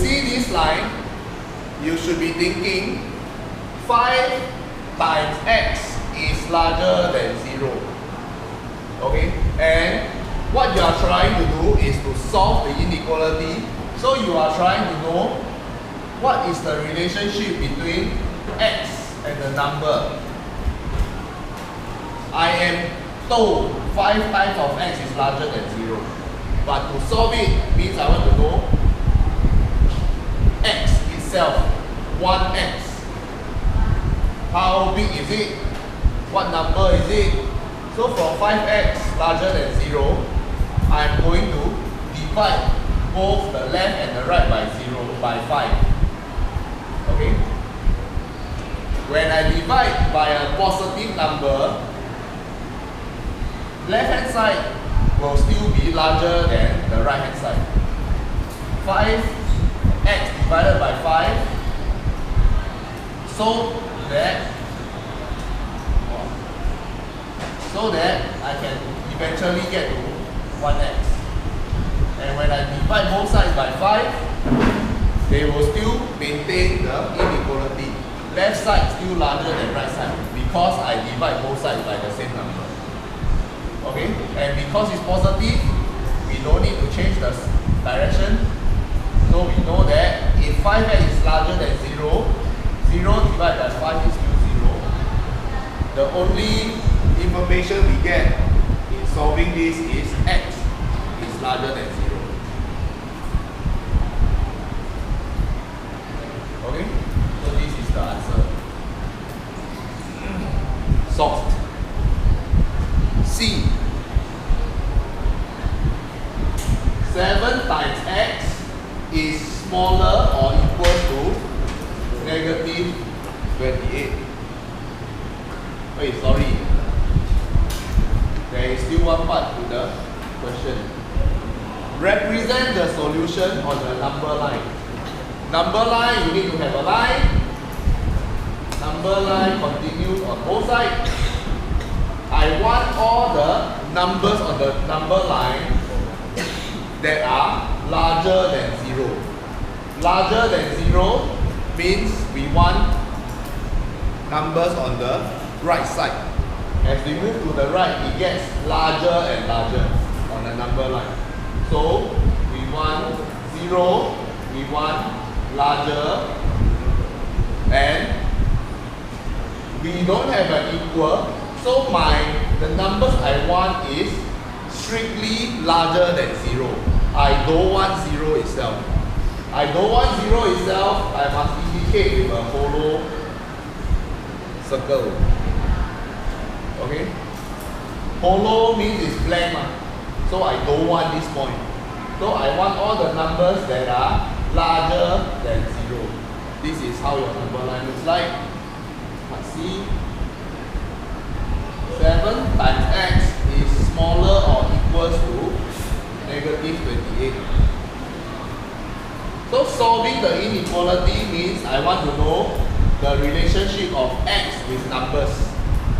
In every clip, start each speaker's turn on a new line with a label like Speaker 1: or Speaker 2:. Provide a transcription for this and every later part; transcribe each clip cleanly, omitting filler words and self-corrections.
Speaker 1: see this line, you should be thinking 5 times x is larger than 0. Okay? And what you are trying to do is to solve the inequality. So you are trying to know what is the relationship between x and the number. I am told 5 times of x is larger than 0. But to solve it means I want to know x itself, 1x. How big is it? What number is it? So from 5x larger than 0, I am going to divide both the left and the right by 0 by 5. Okay? When I divide by a positive number, left hand side will still be larger than the right hand side. 5x divided by 5, so that I can eventually get to 1x. And when I divide both sides by 5, they will still maintain the inequality. Left side still larger than right side because I divide both sides by the same number. Okay? And because it's positive, we don't need to change the direction. So we know that if 5x is larger than 0, 0 divided by 5 is still 0. The only information we get in solving this is x is larger than 0. Okay? So this is the answer. Solved. C. 7 times x is smaller or equal to negative 28. Wait, sorry. There is still one part to the question. Represent the solution on the number line. Number line, you need to have a line. Number line continues on both sides. I want all the numbers on the number line that are larger than 0. Larger than 0 means we want numbers on the right side. As we move to the right, it gets larger and larger on the number line. So we want 0, we want larger, and we don't have an equal. So the numbers I want is strictly larger than 0. I don't want 0 itself. I don't want 0 itself, I must indicate with a hollow circle. Okay? Hollow means it's blank. So I don't want this point. So I want all the numbers that are larger than 0. This is how your number line looks like. Let's see. 7 times x is smaller or equals to negative 28. So solving the inequality means I want to know the relationship of x with numbers.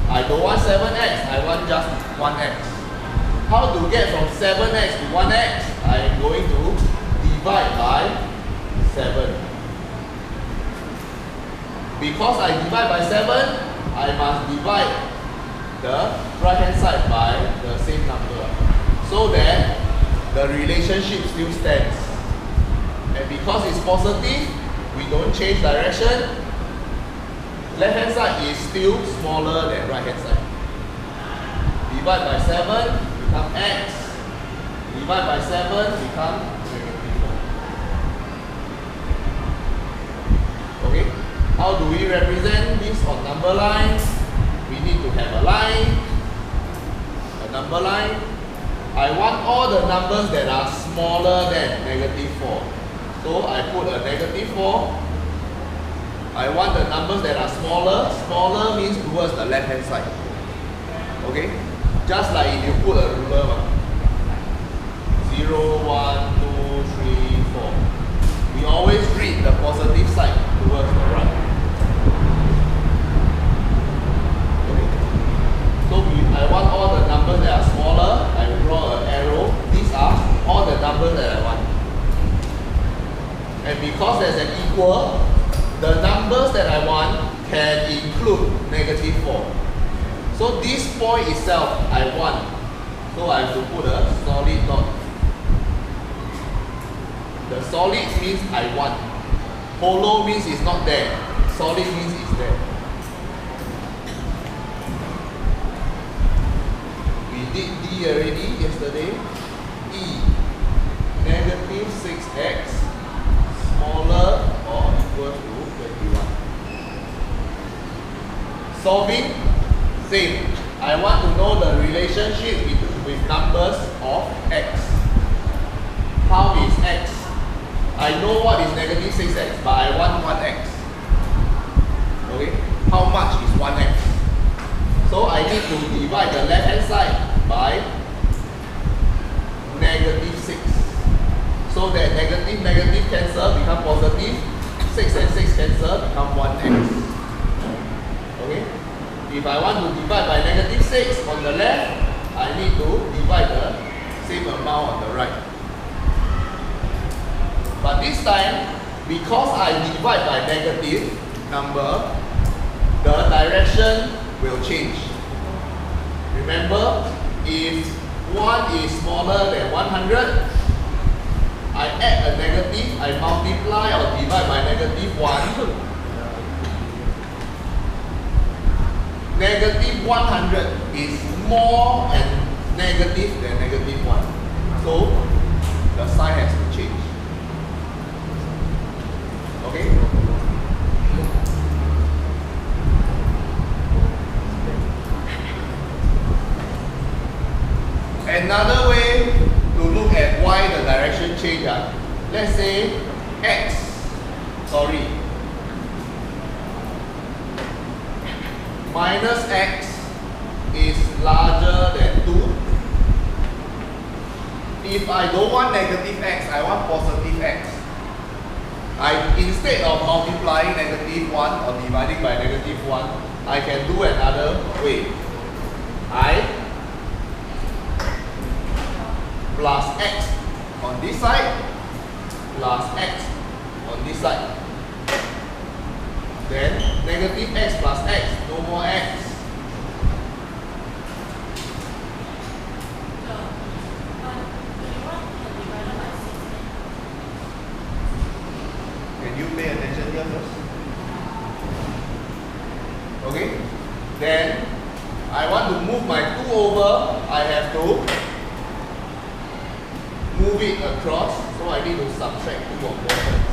Speaker 1: I don't want 7x, I want just 1x. How to get from 7x to 1x? I am going to divide by 7. Because I divide by 7, I must divide the right hand side by the same number so that the relationship still stands. And because it's positive, we don't change direction. Left hand side is still smaller than right hand side. Divide by 7 become x. Divide by 7 become negative 4. Okay? How do we represent this on number lines? We need to have a line, a number line. I want all the numbers that are smaller than negative 4. So I put a negative 4. I want the numbers that are smaller. Smaller means towards the left hand side. Okay? Just like if you put a ruler. 0, 1, 2, 3, 4. We always read the positive side towards the right. So I want all the numbers that are smaller. I draw an arrow. These are all the numbers that I want. And because there's an equal, the numbers that I want can include -4. So this point itself, I want. So I have to put a solid dot. The solid means I want. Hollow means it's not there. Solid means it's there. We did D already yesterday. E, -6x smaller or equal to 21. Solving, same. I want to know the relationship with numbers of x. How is x? I know what is -6x, but I want 1x. Okay? How much is 1x? So I need to divide the left hand side by -6. So that negative cancel become positive. 6 and 6 cancel become 1x. Okay? If I want to divide by -6 on the left, I need to divide the same amount on the right. But this time, because I divide by negative number, the direction will change. Remember, if 1 is smaller than 100, I add a negative, I multiply or divide by -1. -100 is more and negative than -1. So the sign has to change. Okay? Another way to look at why the direction change, let's say minus x is larger than 2. If I don't want negative x, I want positive x. Instead of multiplying -1 or dividing by -1, I can do another way. I plus x on this side plus x on this side. Then -x plus x, no more x. Can you pay attention here first? Okay? Then I want to move my 2 over, I have to move it across, so I need to subtract 2 of both sides.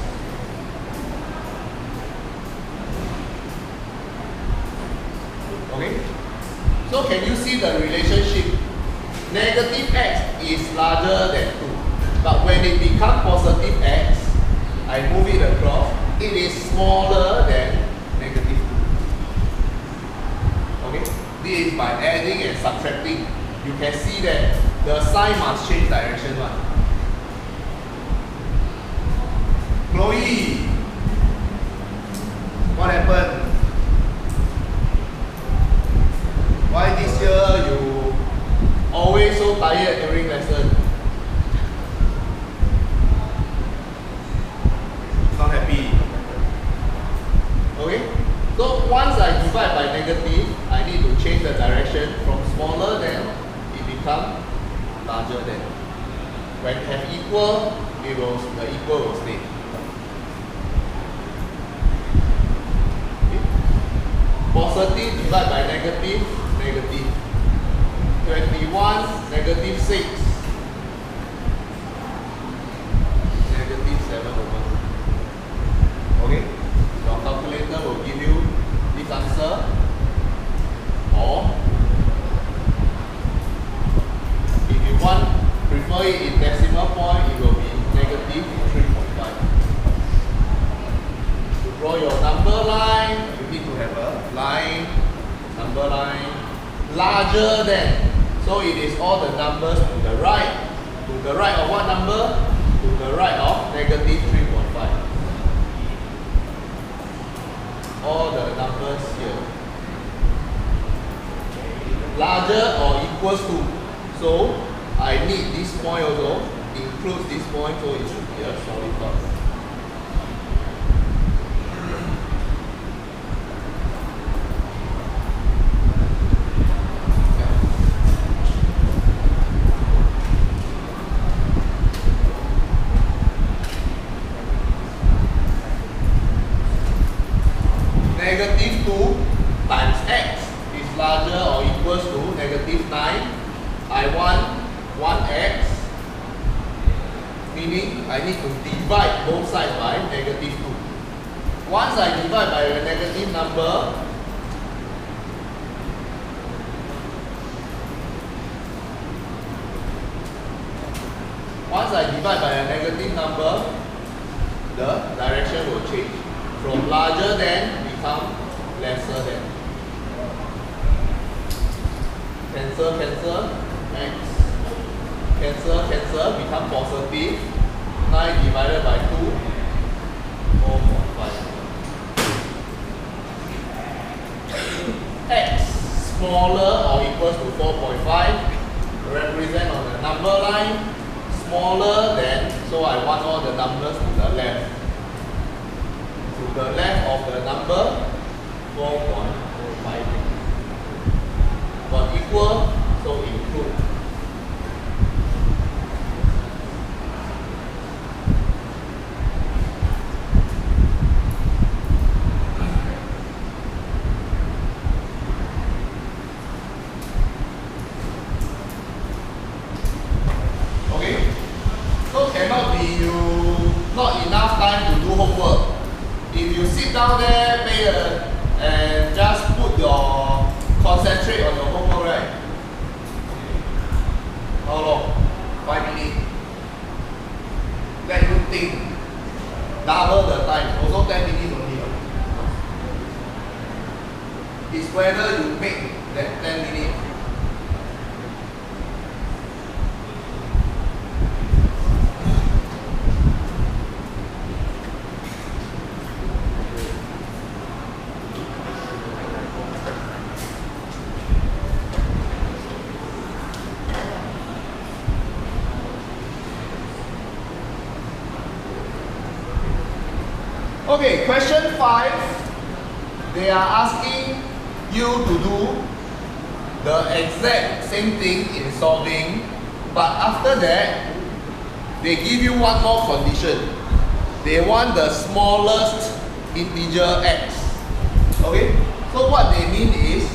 Speaker 1: Okay? So can you see the relationship? -x is larger than 2. But when it becomes positive x, I move it across, it is smaller than -2. Okay? This is by adding and subtracting. You can see that the sign must change direction. Chloe, what happened? Why this year you always so tired during lesson? Not happy. Okay? So once I divide by negative, I need to change the direction from smaller than it become larger than. When you have equal, the equal will stay. Okay? Positive divided by negative. 21, -6. -7/2. Okay? Your calculator will give you this answer, or if you prefer it in decimal point, it will be -3.5. To draw your number line, you need to have a line, number line, larger than. So it is all the numbers to the right. To the right of what number? To the right of -3.5. All the numbers here. Larger or equals to. So I need this point also. Includes this point, so it should be a solid dot. meaning I need to divide both sides by negative 2. Once I divide by a negative number, the direction will change from larger than become lesser than. Cancel, cancel, x. Cancel, cancel, become positive. 9 divided by 2, 4.5. X smaller or equals to 4.5 represent on the number line smaller than, so I want all the numbers to the left. To the left of the number 4.05. But equal, so include. Not enough time to do homework. If you sit down there, and just concentrate on your homework, right? How long? 5 minutes. Let you think. Double the time. Also 10 minutes only. It's whether you make that 10 minutes. Okay, question 5, they are asking you to do the exact same thing in solving, but after that, they give you one more condition. They want the smallest integer x. Okay, so what they mean is,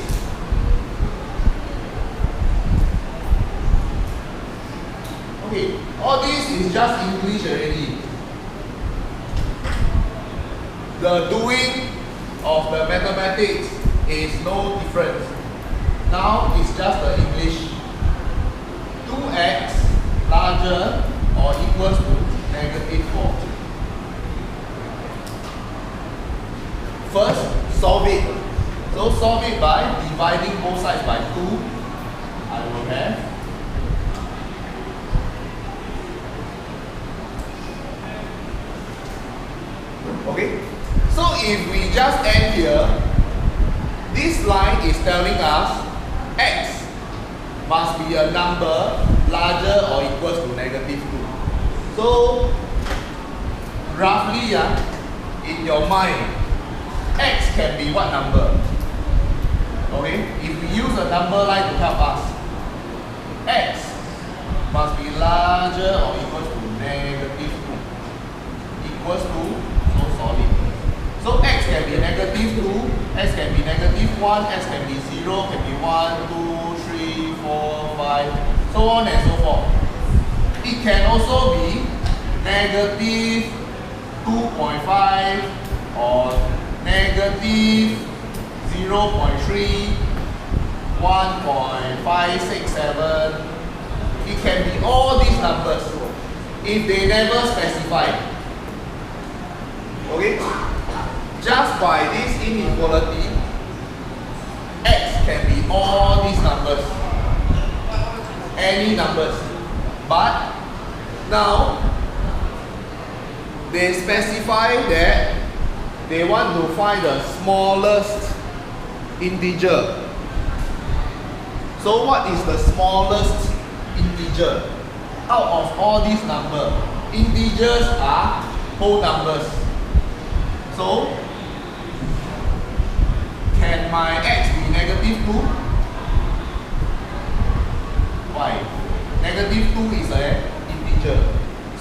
Speaker 1: okay, all this is just English already. The doing of the mathematics is no difference. Now it's just the English. 2x larger or equals to -4. First, solve it. So solve it by dividing both sides by 2. I will have okay. So if we just end here, this line is telling us x must be a number larger or equals to -2. So roughly in your mind, x can be what number? Okay, if we use a number line to help us, x must be larger or equals to -2. Equals to, so solid. So x can be -2, x can be -1, x can be 0, can be 1, 2, 3, 4, 5, so on and so forth. It can also be -2.5 or -0.3, 1.567. It can be all these numbers if they never specify. Okay? Just by this inequality, x can be all these numbers, any numbers. But now they specify that they want to find the smallest integer. So what is the smallest integer? Out of all these numbers, integers are whole numbers. So can my x be -2? Why? -2 is an integer.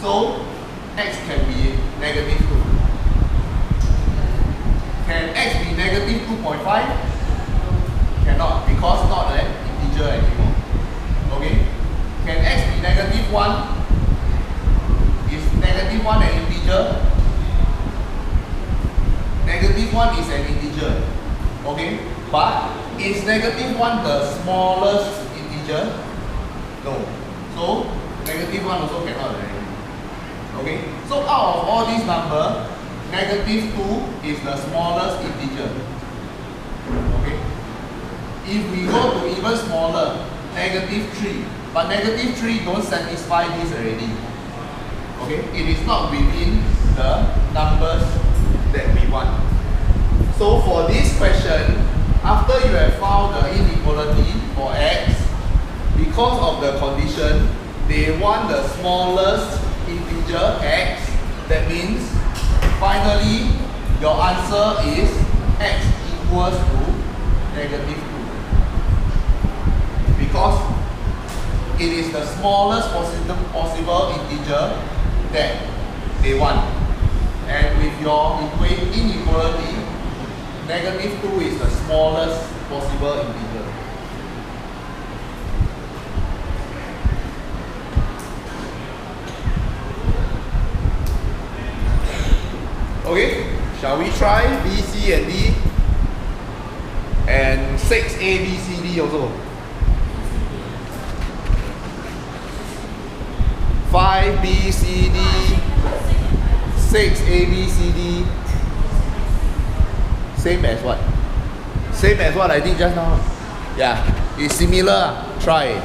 Speaker 1: So x can be -2. Can x be -2.5? Cannot, because not an integer anymore. Okay? Can x be -1? It's negative 1 an integer? Negative 1 is an integer. Okay? But is negative 1 the smallest integer? No. So negative 1 also cannot. Okay? So out of all these numbers, negative 2 is the smallest integer. Okay? If we go to even smaller, negative 3. But negative 3 don't satisfy this already. Okay? It is not within the numbers that we want. So for this question, after you have found the inequality for x, because of the condition, they want the smallest integer x. That means finally your answer is x equals to negative 2. Because it is the smallest possible integer that they want. And with your inequality, negative 2 is the smallest possible integer. Okay, shall we try B, C, and D? And 6A, B, C, D also. 5B, C, D, 6A, B, C, D. Same as what? Same as what I did just now. Yeah, it's similar. Try.